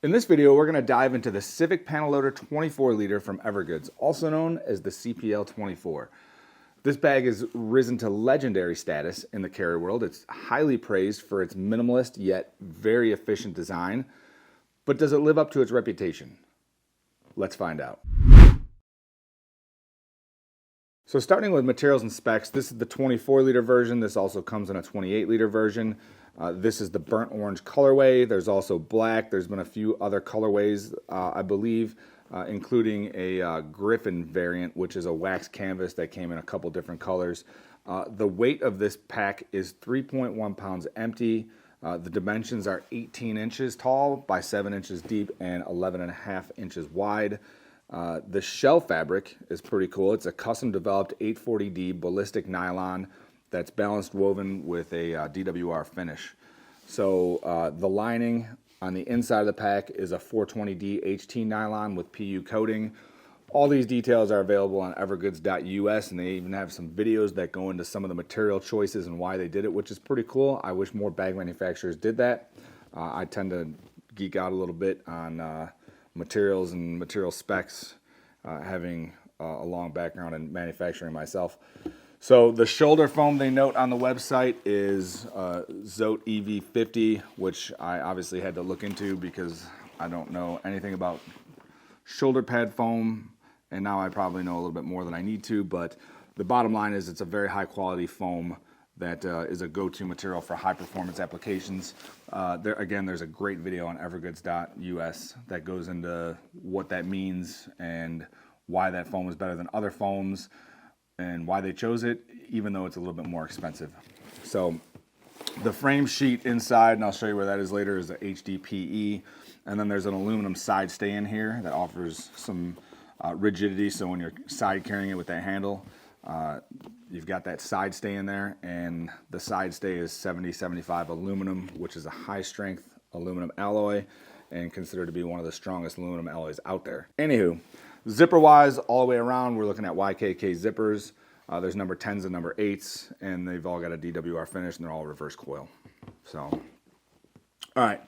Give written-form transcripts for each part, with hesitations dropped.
In this video, we're going to dive into the Civic Panel Loader 24 liter from EVERGOODS, also known as the CPL 24. This bag has risen to legendary status in the carry world. It's highly praised for its minimalist yet very efficient design. But does it live up to its reputation? Let's find out. So starting with materials and specs, this is the 24 liter version. This also comes in a 28 liter version. This is the burnt orange colorway. There's also black. There's been a few other colorways, I believe, including a Griffin variant, which is a wax canvas that came in a couple different colors. The weight of this pack is 3.1 pounds empty. The dimensions are 18 inches tall by 7 inches deep and 11.5 inches wide. The shell fabric is pretty cool. It's a custom developed 840D ballistic nylon that's balanced woven with a DWR finish. So the lining on the inside of the pack is a 420D HT nylon with PU coating. All these details are available on evergoods.us, and they even have some videos that go into some of the material choices and why they did it, which is pretty cool. I wish more bag manufacturers did that. I tend to geek out a little bit on materials and material specs, having a long background in manufacturing myself. So the shoulder foam they note on the website is Zote EV50, which I obviously had to look into because I don't know anything about shoulder pad foam, and now I probably know a little bit more than I need to, but the bottom line is it's a very high quality foam that is a go-to material for high performance applications. There's a great video on evergoods.us that goes into what that means and why that foam is better than other foams and why they chose it, even though it's a little bit more expensive. So the frame sheet inside, and I'll show you where that is later, is the HDPE. And then there's an aluminum side stay in here that offers some rigidity. So when you're side carrying it with that handle, you've got that side stay in there. And the side stay is 7075 aluminum, which is a high strength aluminum alloy and considered to be one of the strongest aluminum alloys out there. Anywho, zipper wise, all the way around, we're looking at YKK zippers. There's number 10s and number 8s, and they've all got a DWR finish, and they're all reverse coil. So, all right,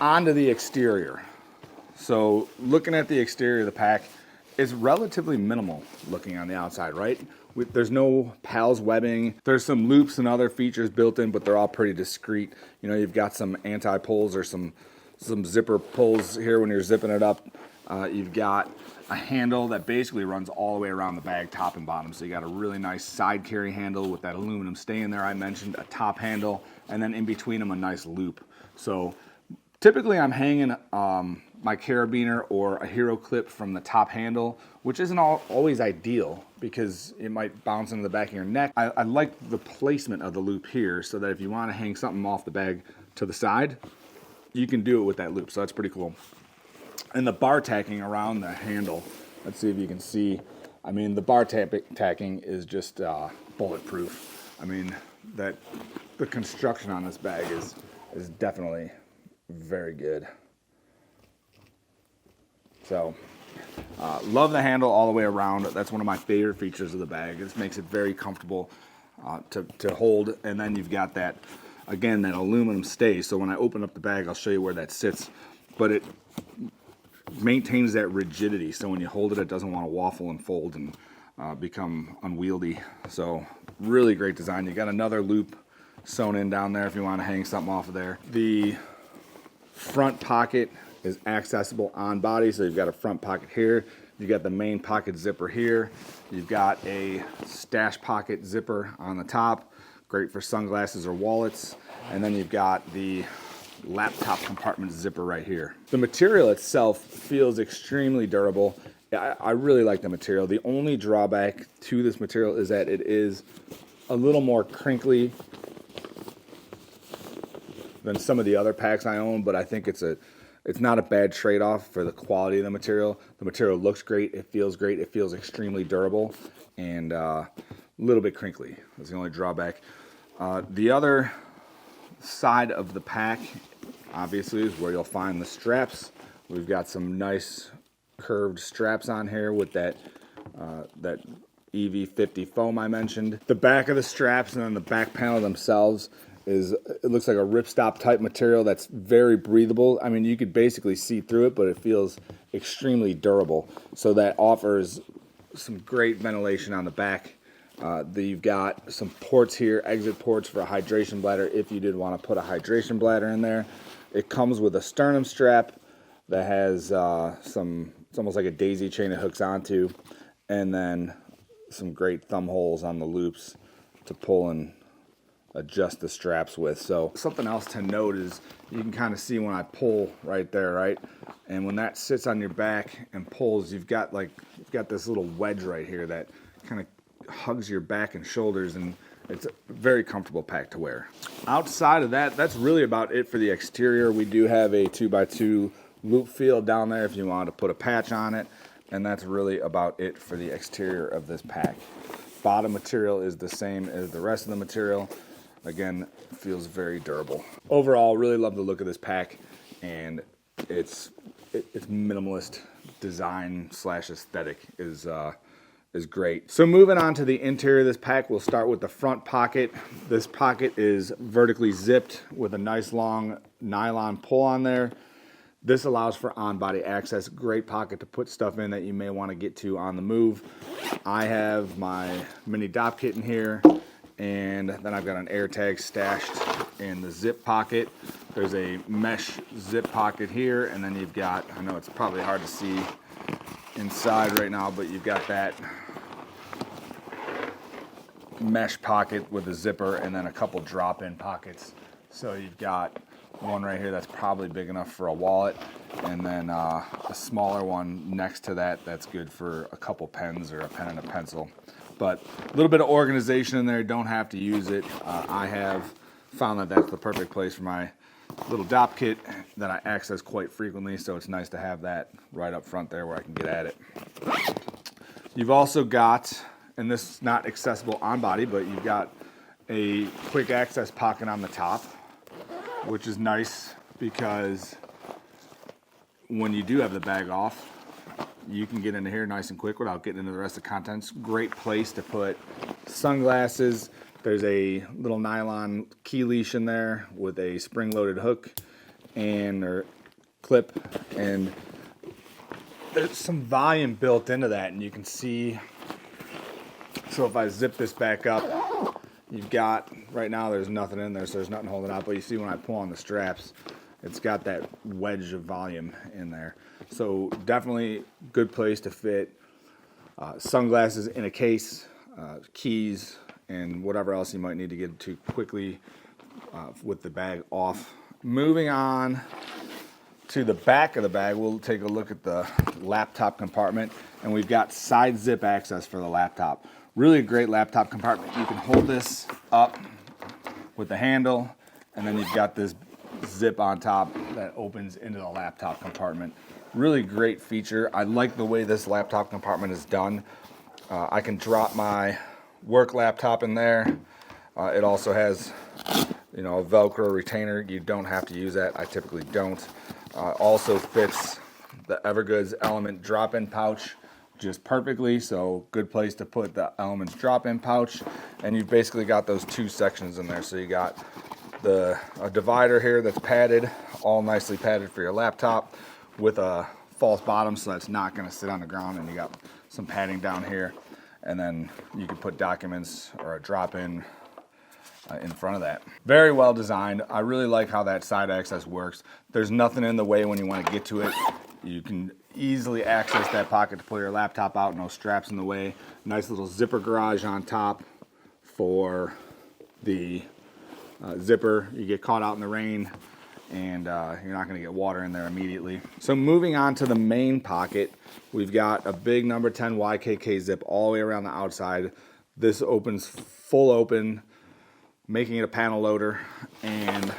on to the exterior. So looking at the exterior of the pack, it's relatively minimal looking on the outside, right? There's no PALS webbing. There's some loops and other features built in, but they're all pretty discreet. You know, you've got some anti-pulls or some zipper pulls here when you're zipping it up. You've got a handle that basically runs all the way around the bag, top and bottom. So you got a really nice side carry handle with that aluminum stay in there I mentioned, a top handle, and then in between them a nice loop. So typically I'm hanging my carabiner or a hero clip from the top handle, which isn't always ideal because it might bounce into the back of your neck. I like the placement of the loop here so that if you want to hang something off the bag to the side, you can do it with that loop. So that's pretty cool. And the bar tacking around the handle, let's see if you can see. I mean, the bar tacking is just bulletproof. I mean, the construction on this bag is definitely very good. So, love the handle all the way around. That's one of my favorite features of the bag. This makes it very comfortable to hold. And then you've got that, again, that aluminum stay. So when I open up the bag, I'll show you where that sits. But it maintains that rigidity, so when you hold it, it doesn't want to waffle and fold and become unwieldy. So really great design. You got another loop sewn in down there if you want to hang something off of there. The front pocket is accessible on body, so you've got a front pocket here. You've got the main pocket zipper here. You've got a stash pocket zipper on the top, great for sunglasses or wallets. And then you've got the laptop compartment zipper right here. The material itself feels extremely durable. I really like the material. The only drawback to this material is that it is a little more crinkly than some of the other packs I own, but I think it's not a bad trade-off for the quality of the material. The material looks great, it feels great, it feels extremely durable, and a little bit crinkly. That's the only drawback. The other side of the pack, obviously, is where you'll find the straps. We've got some nice curved straps on here with that EV50 foam I mentioned. The back of the straps and then the back panel themselves is, it looks like a ripstop type material that's very breathable. I mean, you could basically see through it, but it feels extremely durable. So that offers some great ventilation on the back. You've got some ports here, exit ports for a hydration bladder if you did want to put a hydration bladder in there. It comes with a sternum strap that has it's almost like a daisy chain it hooks onto, and then some great thumb holes on the loops to pull and adjust the straps with. So something else to note is you can kind of see when I pull right there, right? And when that sits on your back and pulls, you've got this little wedge right here that kind of hugs your back and shoulders, and it's a very comfortable pack to wear. Outside of that, that's really about it for the exterior. We do have a 2x2 loop field down there if you wanted to put a patch on it, and that's really about it for the exterior of this pack. Bottom material is the same as the rest of the material. Again, feels very durable. Overall, really love the look of this pack, and its minimalist design slash aesthetic is great. So moving on to the interior of this pack, we'll start with the front pocket. This pocket is vertically zipped with a nice long nylon pull on there. This allows for on-body access. Great pocket to put stuff in that you may want to get to on the move. I have my mini dop kit in here, and then I've got an air tag stashed in the zip pocket. There's a mesh zip pocket here, and then you've got, I know it's probably hard to see inside right now, but you've got that mesh pocket with a zipper and then a couple drop-in pockets. So you've got one right here that's probably big enough for a wallet, and then a smaller one next to that that's good for a couple pens or a pen and a pencil. But a little bit of organization in there, don't have to use it. I have found that that's the perfect place for my little dop kit that I access quite frequently, so it's nice to have that right up front there where I can get at it. You've also got, and this is not accessible on body, but you've got a quick access pocket on the top, which is nice because when you do have the bag off, you can get into here nice and quick without getting into the rest of the contents. Great place to put sunglasses. There's a little nylon key leash in there with a spring-loaded hook or clip, and there's some volume built into that, and you can see. So if I zip this back up, you've got, right now there's nothing in there, so there's nothing holding out, but you see when I pull on the straps, it's got that wedge of volume in there. So definitely good place to fit sunglasses in a case, keys, and whatever else you might need to get to quickly with the bag off. Moving on to the back of the bag, we'll take a look at the laptop compartment, and we've got side zip access for the laptop. Really great laptop compartment. You can hold this up with the handle, and then you've got this zip on top that opens into the laptop compartment. Really great feature. I like the way this laptop compartment is done. I can drop my work laptop in there. It also has, a Velcro retainer. You don't have to use that. I typically don't. Also fits the EVERGOODS Element drop-in pouch just perfectly, so good place to put the Elements drop-in pouch. And you've basically got those two sections in there. So you got a divider here that's padded, all nicely padded for your laptop with a false bottom, so that's not going to sit on the ground, and you got some padding down here, and then you can put documents or a drop-in in front of that. Very well designed. I really like how that side access works. There's nothing in the way when you want to get to it. You can easily access that pocket to pull your laptop out, no straps in the way. Nice little zipper garage on top for the zipper. You get caught out in the rain, and you're not going to get water in there immediately. So moving on to the main pocket, we've got a big number 10 YKK zip all the way around the outside. This opens full open, making it a panel loader, and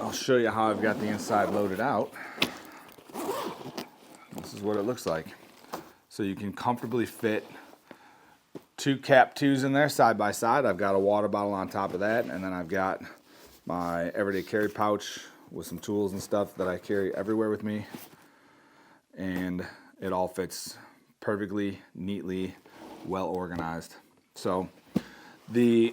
I'll show you how I've got the inside loaded out. This is what it looks like. So you can comfortably fit two cap 2s in there side by side. I've got a water bottle on top of that, and then I've got my everyday carry pouch with some tools and stuff that I carry everywhere with me, and it all fits perfectly, neatly, well organized. So the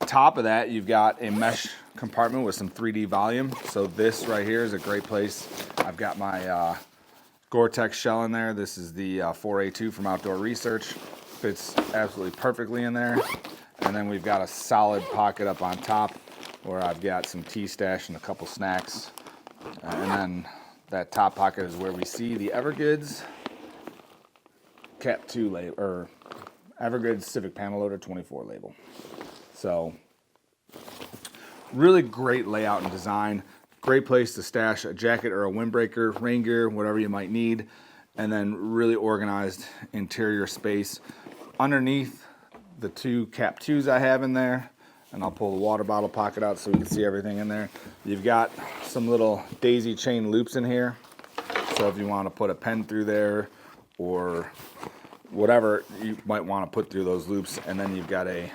top of that, you've got a mesh compartment with some 3D volume. So this right here is a great place. I've got my Gore-Tex shell in there. This is the 4A2 from Outdoor Research. Fits absolutely perfectly in there. And then we've got a solid pocket up on top where I've got some tea stash and a couple snacks. And then that top pocket is where we see the EVERGOODS Cap 2 label, or EVERGOODS Civic Panel Loader 24 label. So really great layout and design. Great place to stash a jacket or a windbreaker, rain gear, whatever you might need. And then really organized interior space. Underneath the two Cap 2s I have in there, and I'll pull the water bottle pocket out so we can see everything in there. You've got some little daisy chain loops in here. So if you want to put a pen through there or whatever you might want to put through those loops, and then you've got a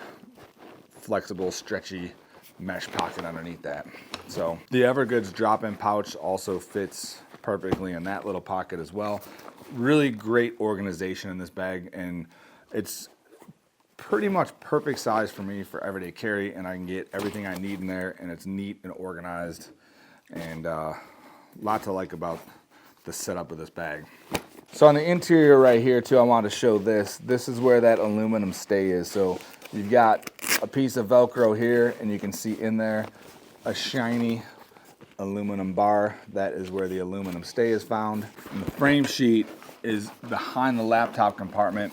flexible, stretchy mesh pocket underneath that. So the EVERGOODS drop-in pouch also fits perfectly in that little pocket as well. Really great organization in this bag, and it's pretty much perfect size for me for everyday carry, and I can get everything I need in there, and it's neat and organized, and lot to like about the setup of this bag. So on the interior right here too, I want to show this. This is where that aluminum stay is. So you've got a piece of Velcro here, and you can see in there a shiny aluminum bar. That is where the aluminum stay is found. And the frame sheet is behind the laptop compartment,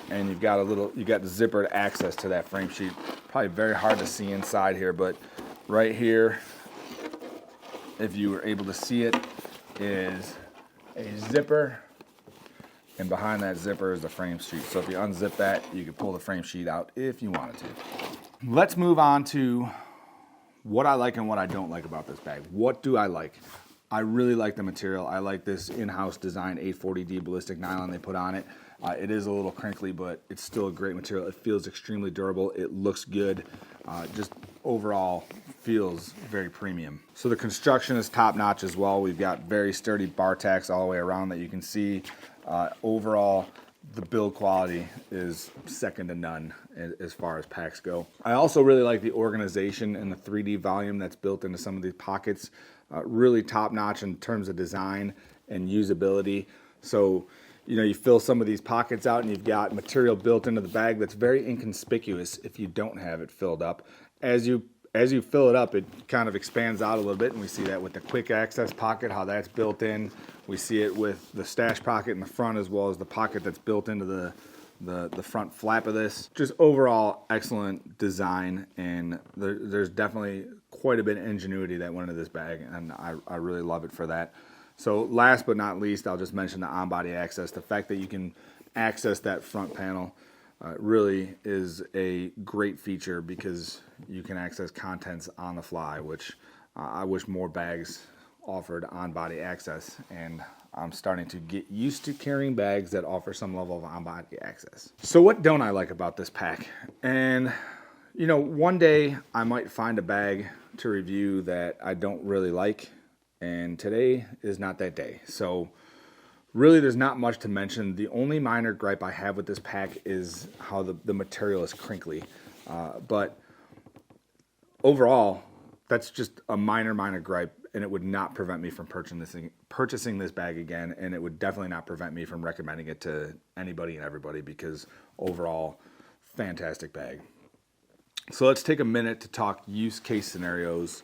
and you've got zippered access to that frame sheet. Probably very hard to see inside here, but right here, if you were able to see it, is a zipper, and behind that zipper is the frame sheet. So if you unzip that, you can pull the frame sheet out if you wanted to. Let's move on to what I like and what I don't like about this bag. What do I like? I really like the material. I like this in-house design 840D ballistic nylon they put on it. It is a little crinkly, but it's still a great material. It feels extremely durable. It looks good. Just overall feels very premium. So the construction is top-notch as well. We've got very sturdy bar tacks all the way around that you can see. Overall, the build quality is second to none as far as packs go. I also really like the organization and the 3D volume that's built into some of these pockets. Really top-notch in terms of design and usability. So, you know, you fill some of these pockets out and you've got material built into the bag that's very inconspicuous if you don't have it filled up. As you fill it up, it kind of expands out a little bit, and we see that with the quick access pocket, how that's built in. We see it with the stash pocket in the front, as well as the pocket that's built into the front flap of this. Just overall excellent design, and there's definitely quite a bit of ingenuity that went into this bag, and I really love it for that. So last but not least, I'll just mention the on-body access. The fact that you can access that front panel really is a great feature, because you can access contents on the fly, which I wish more bags offered on-body access, and I'm starting to get used to carrying bags that offer some level of on-body access. So what don't I like about this pack? And you know, one day I might find a bag to review that I don't really like, and today is not that day. So really there's not much to mention. The only minor gripe I have with this pack is how the material is crinkly, but overall that's just a minor gripe, and it would not prevent me from purchasing this bag again, and it would definitely not prevent me from recommending it to anybody and everybody, because overall, fantastic bag. So let's take a minute to talk use case scenarios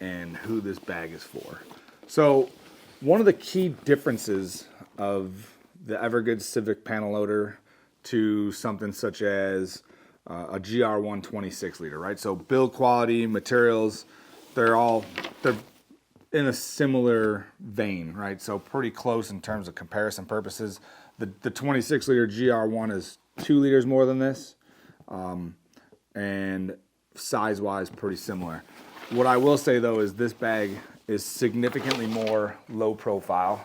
and who this bag is for. So one of the key differences of the EVERGOODS Civic Panel Loader to something such as a GR1 26 liter, right? So build quality, materials, they're in a similar vein, right? So pretty close in terms of comparison purposes. The 26 liter GR1 is 2 liters more than this, and size-wise pretty similar. What I will say though is this bag is significantly more low profile.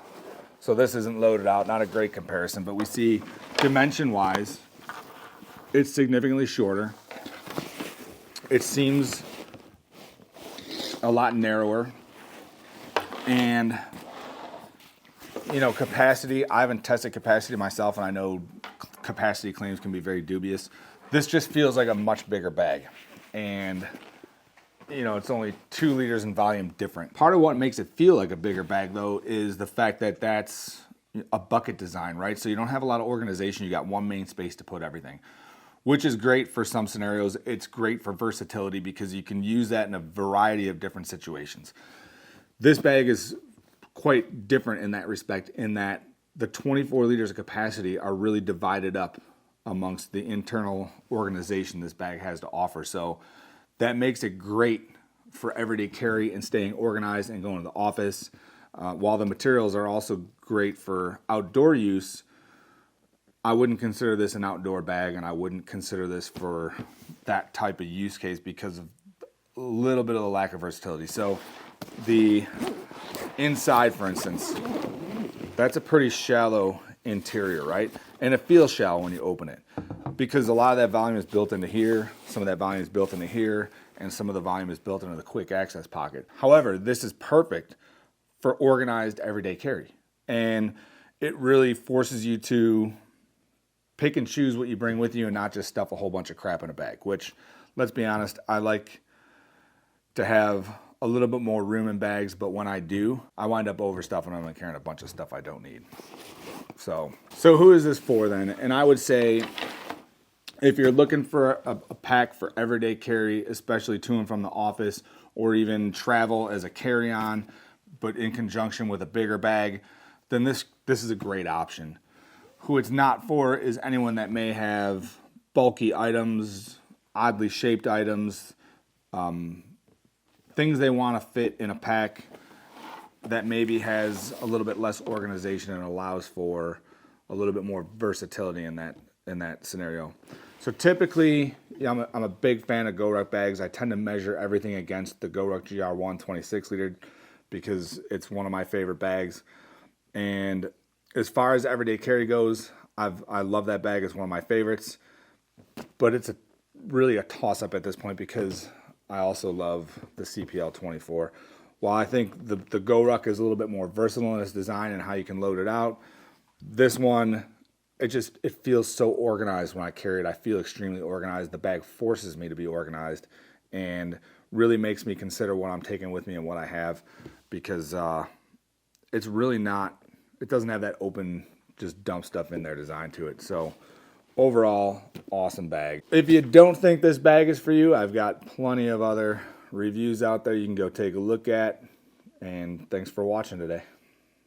So this isn't loaded out, not a great comparison, but we see dimension-wise, it's significantly shorter. It seems a lot narrower. And, you know, capacity, I haven't tested capacity myself, and I know capacity claims can be very dubious. This just feels like a much bigger bag. and you know, it's only 2 liters in volume different. Part of what makes it feel like a bigger bag though is the fact that that's a bucket design, right? So you don't have a lot of organization. You got one main space to put everything, which is great for some scenarios. It's great for versatility because you can use that in a variety of different situations. This bag is quite different in that respect, in that the 24 liters of capacity are really divided up amongst the internal organization this bag has to offer. So that makes it great for everyday carry and staying organized and going to the office. While the materials are also great for outdoor use, I wouldn't consider this an outdoor bag, and I wouldn't consider this for that type of use case because of a little bit of the lack of versatility. So the inside, for instance, that's a pretty shallow interior, right? And it feels shallow when you open it because a lot of that volume is built into here, some of that volume is built into here, and some of the volume is built into the quick access pocket. However, this is perfect for organized everyday carry, and it really forces you to pick and choose what you bring with you and not just stuff a whole bunch of crap in a bag, which, let's be honest, I like to have a little bit more room in bags, but when I do, I wind up overstuffing them and carrying a bunch of stuff I don't need. So who is this for then? And I would say if you're looking for a pack for everyday carry, especially to and from the office, or even travel as a carry-on, but in conjunction with a bigger bag, then this is a great option. Who it's not for is anyone that may have bulky items, oddly shaped items, things they want to fit in a pack that maybe has a little bit less organization and allows for a little bit more versatility in that scenario. So typically, yeah, I'm a big fan of GORUCK bags. I tend to measure everything against the GORUCK GR1 26 liter because it's one of my favorite bags. And as far as everyday carry goes, I love that bag. It's one of my favorites, but it's really a toss-up at this point because I also love the CPL 24. While I think the GORUCK is a little bit more versatile in its design and how you can load it out, this one, it feels so organized when I carry it. I feel extremely organized. The bag forces me to be organized and really makes me consider what I'm taking with me and what I have, because it's really not, it doesn't have that open, just dump stuff in there design to it. So overall, awesome bag. If you don't think this bag is for you, I've got plenty of other reviews out there you can go take a look at. And thanks for watching today.